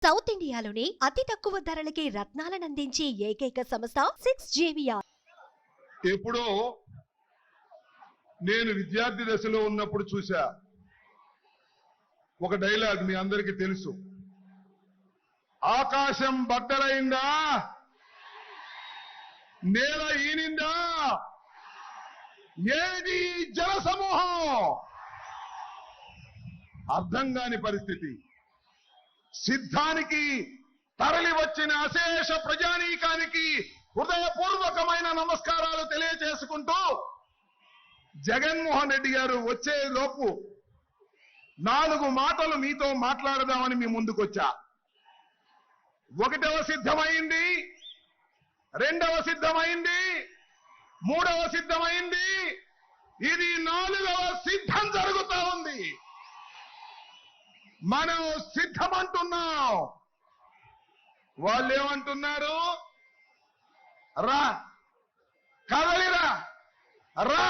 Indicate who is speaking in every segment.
Speaker 1: South ఇండియాలోని అతి తక్కువ ధరలకి రత్నాలను అందించే ఏకైక సంస్థ 6JVR.
Speaker 2: ఎప్పుడో నేను విద్యార్థి దశలో ఉన్నప్పుడు చూసా ఒక డైలాగ్, మీ అందరికీ తెలుసు. ఆకాశం బద్దలైందా, నేల ఈనిందా, ఏది జల సమూహం, అర్థం కాని పరిస్థితి. సిద్ధానికి తరలి వచ్చిన అశేష ప్రజానీకానికి హృదయపూర్వకమైన నమస్కారాలు తెలియజేసుకుంటూ, జగన్మోహన్ రెడ్డి గారు వచ్చే లోపు 4 మాటలు మీతో మాట్లాడదామని మీ ముందుకొచ్చా. 1వ సిద్ధమైంది, 2వ సిద్ధమైంది, 3వ సిద్ధమైంది, ఇది 4వ సిద్ధం జరుగుతా ఉంది. మనం సిద్ధమంటున్నాం. వాళ్ళు ఏమంటున్నారు? రా కదలిరా, రా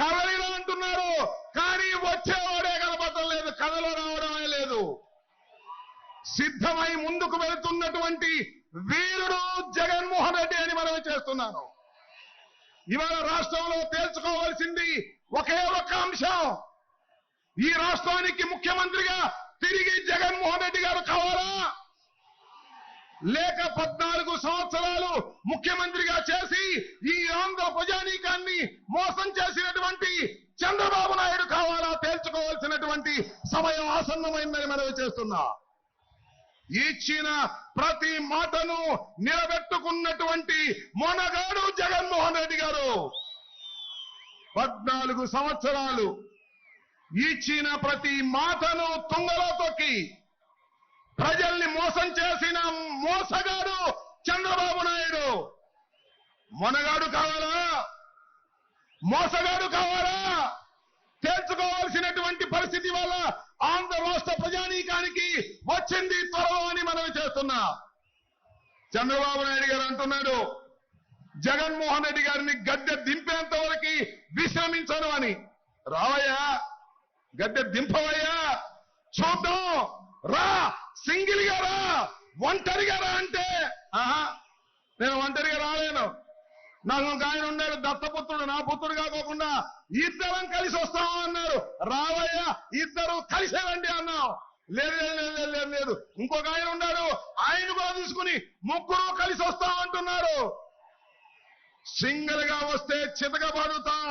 Speaker 2: కదలిరా అంటున్నారు. కానీ వచ్చేవాడే కనపడటం లేదు, కథలో రావడమే లేదు. సిద్ధమై ముందుకు వెళుతున్నటువంటి వీరుడు జగన్మోహన్ రెడ్డి అని మనం చేస్తున్నాను. ఇవాళ రాష్ట్రంలో తేల్చుకోవాల్సింది ఒకే ఒక అంశం. ఈ రాష్ట్రానికి ముఖ్యమంత్రిగా తిరిగి జగన్మోహన్ రెడ్డి గారు కావాలా, లేక 14 సంవత్సరాలు ముఖ్యమంత్రిగా చేసి ఈ ఆంధ్ర ప్రజానీకాన్ని మోసం చేసినటువంటి చంద్రబాబు నాయుడు కావాలా? తేల్చుకోవాల్సినటువంటి సమయం ఆసన్నమైందని మనవి చేస్తున్నా. ఇచ్చిన ప్రతి మాటను నిలబెట్టుకున్నటువంటి మొనగాడు జగన్మోహన్ రెడ్డి గారు. 14 సంవత్సరాలు ఇచ్చిన ప్రతి మాటను తుంగలో తొక్కి ప్రజల్ని మోసం చేసిన మోసగాడు చంద్రబాబు నాయుడు. మొనగాడు కావాలా, మోసగాడు కావాలా? తేల్చుకోవాల్సినటువంటి పరిస్థితి వల్ల ఆంధ్ర రాష్ట్ర ప్రజానీకానికి వచ్చింది త్వరలో అని మనం చేస్తున్నా. చంద్రబాబు నాయుడు గారు అంటున్నాడు, జగన్మోహన్ రెడ్డి గారిని గద్దె దింపేంత వరకు విశ్రమించను అని. రావయ్యా, గద్దె దింపవయ్యా, చూద్దాం, రా, సింగిల్ గా రా, ఒంటరిగా రా అంటే, నేను ఒంటరిగా రాలేను, నాకు ఒక ఆయన ఉన్నాడు దత్తపుత్రుడు, నా పుత్రుడు కాకోకుండా ఇద్దరం కలిసి వస్తాము అన్నారు. రావయ్యా, ఇద్దరు కలిసే రండి అన్నాం. లేదు లేదు లేదు లేదు, ఇంకొక ఆయన ఉన్నాడు, ఆయన కూడా తీసుకుని 3 కలిసి వస్తాం అంటున్నారు. సింగిల్ గా వస్తే చితకబడుతాం,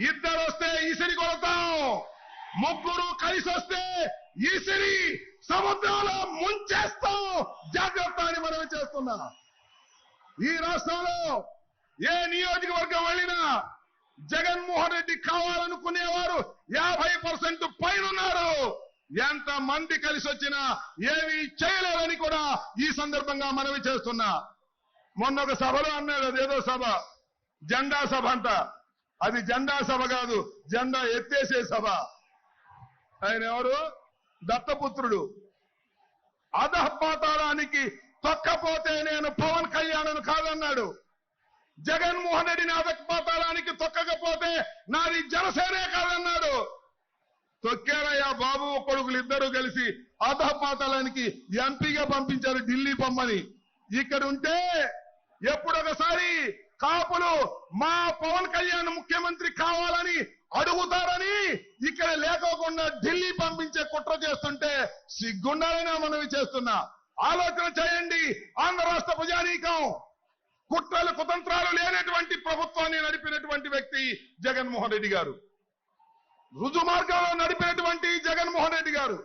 Speaker 2: 2 వస్తే ఇసిరి కొడతాం, 3 కలిసి వస్తే ఇసిరి సముద్రంలో ముంచేస్తాం. జాగ్రత్త అని మనం చేస్తున్నా. ఈ రాష్ట్రంలో ఏ నియోజకవర్గం వెళ్ళినా జగన్మోహన్ రెడ్డి కావాలనుకునేవారు 50% పైన ఉన్నారు. ఎంత మంది కలిసి వచ్చినా ఏమీ చేయలేదని కూడా ఈ సందర్భంగా మనవి చేస్తున్నా. మొన్న ఒక సభలో అన్నాడు, అదేదో సభ, జెండా సభ అంట. అది జెండా సభ కాదు, జెండా ఎత్తేసే సభ. ఆయన ఎవరు? దత్తపుత్రుడు. అధపాతాళానికి తొక్కపోతే నేను పవన్ కళ్యాణ్ కాదన్నాడు. జగన్మోహన్ రెడ్డిని అధపాతాళానికి తొక్కకపోతే నాది జనసేనే కాదన్నాడు. తొక్కారయ్యా బాబు కొడుకులు ఇద్దరు కలిసి అధపాతాళానికి ఎంపీగా పంపించారు, ఢిల్లీ పొమ్మని. ఇక్కడ ఉంటే ఎప్పుడొకసారి కాపులు మా పవన్ కళ్యాణ్ ముఖ్యమంత్రి కావాలని అడుగుతారని ఇక్కడ లేకోకుండా ఢిల్లీ పంపించే కుట్ర చేస్తుంటే సిగ్గుండాలని మనవి చేస్తున్నా. ఆలోచన చేయండి. ఆంధ్ర రాష్ట్ర ప్రజానీకం కుట్రలు కుతంత్రాలు లేనటువంటి ప్రభుత్వాన్ని నడిపినటువంటి వ్యక్తి జగన్మోహన్ రెడ్డి గారు. రుజు మార్గంలో నడిపినటువంటి జగన్మోహన్ రెడ్డి గారు.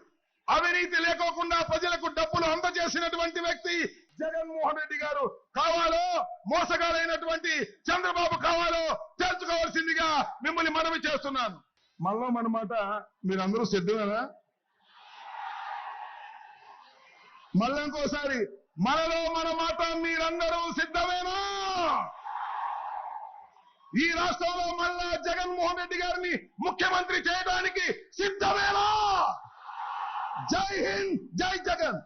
Speaker 2: అవినీతి లేకోకుండా ప్రజలకు డబ్బులు అందజేసినటువంటి వ్యక్తి జగన్మోహన్ రెడ్డి గారు. కావాలో మోసగారైనటువంటి చంద్రబాబు కావాలో తెలుసుకోవాల్సిందిగా మిమ్మల్ని మనవి చేస్తున్నాను. మళ్ళా మన మాట మీరందరూ సిద్ధమేనా? మళ్ళా ఇంకోసారి, మనలో మన మాట మీరందరూ సిద్ధమేనా? ఈ రాష్ట్రంలో మళ్ళా జగన్మోహన్ రెడ్డి గారిని ముఖ్యమంత్రి చేయడానికి సిద్ధమేనా? జై హింద్, జై జగన్.